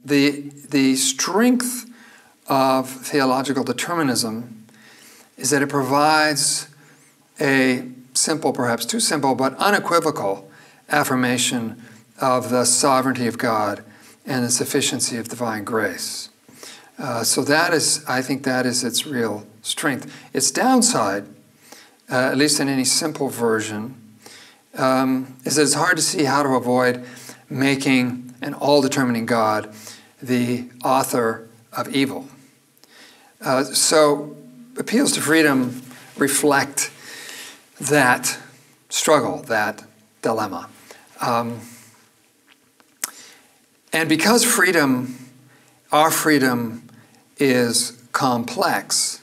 the strength of theological determinism is that it provides a simple, perhaps too simple, but unequivocal affirmation of the sovereignty of God and the sufficiency of divine grace. So that is, I think that is its real strength. Its downside, at least in any simple version, is that it's hard to see how to avoid making an all-determining God the author of evil. So appeals to freedom reflect that struggle, that dilemma. And because our freedom is complex,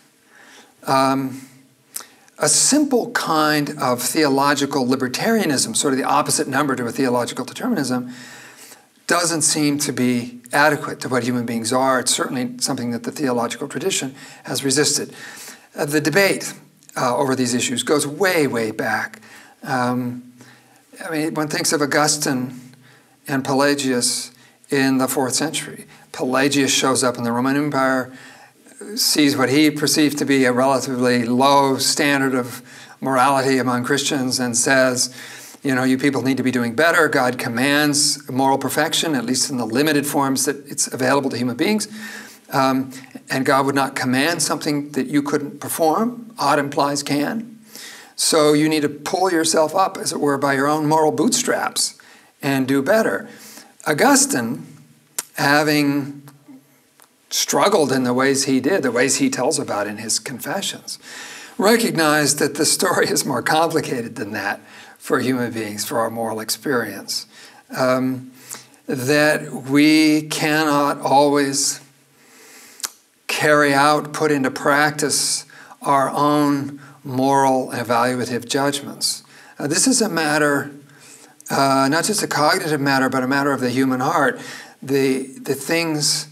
a simple kind of theological libertarianism, sort of the opposite number to a theological determinism, doesn't seem to be adequate to what human beings are. It's certainly something that the theological tradition has resisted. The debate over these issues goes way, way back. I mean, one thinks of Augustine and Pelagius in the 4th century. Pelagius shows up in the Roman Empire, sees what he perceived to be a relatively low standard of morality among Christians and says, you know, you people need to be doing better. God commands moral perfection, at least in the limited forms that it's available to human beings. And God would not command something that you couldn't perform. Ought implies can. So you need to pull yourself up, as it were, by your own moral bootstraps and do better. Augustine, having struggled in the ways he did, the ways he tells about in his Confessions, recognized that the story is more complicated than that for human beings, for our moral experience. That we cannot always carry out, put into practice our own moral and evaluative judgments. This is a matter, not just a cognitive matter, but a matter of the human heart. The things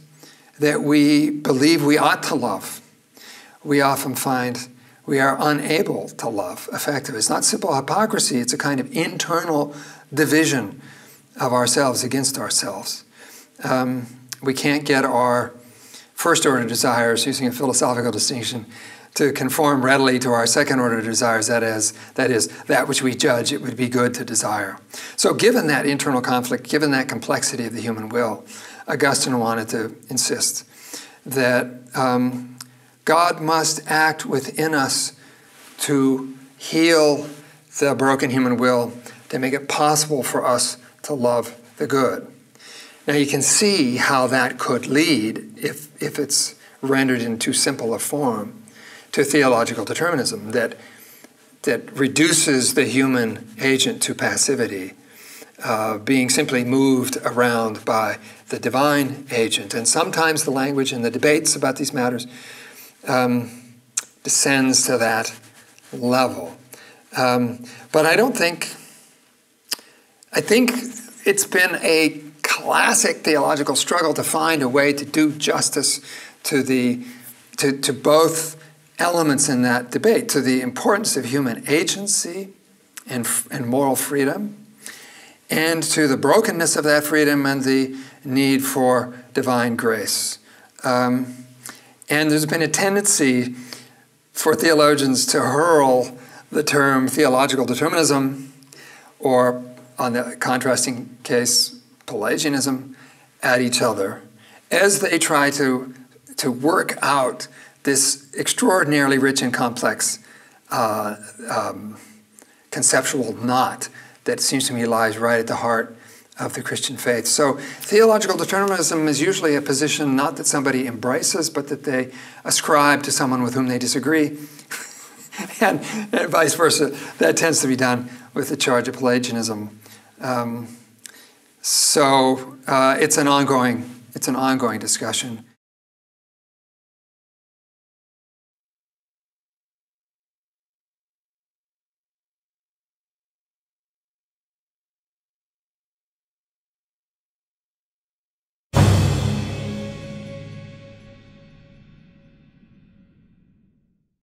that we believe we ought to love, we often find we are unable to love effectively. It's not simple hypocrisy, it's a kind of internal division of ourselves against ourselves. We can't get our first-order desires, using a philosophical distinction, to conform readily to our second-order desires, that is, that which we judge it would be good to desire. So given that internal conflict, given that complexity of the human will, Augustine wanted to insist that God must act within us to heal the broken human will, to make it possible for us to love the good. Now you can see how that could lead, if it's rendered in too simple a form, to theological determinism that reduces the human agent to passivity, being simply moved around by the divine agent. And sometimes the language in the debates about these matters descends to that level. But I think it's been a classic theological struggle to find a way to do justice to both elements in that debate, to the importance of human agency and moral freedom, and to the brokenness of that freedom and the need for divine grace. And there's been a tendency for theologians to hurl the term theological determinism, or on the contrasting case, Pelagianism, at each other as they try to work out this extraordinarily rich and complex conceptual knot that seems to me lies right at the heart of the Christian faith. So theological determinism is usually a position not that somebody embraces, but that they ascribe to someone with whom they disagree. and vice versa. That tends to be done with the charge of Pelagianism. So it's an ongoing discussion.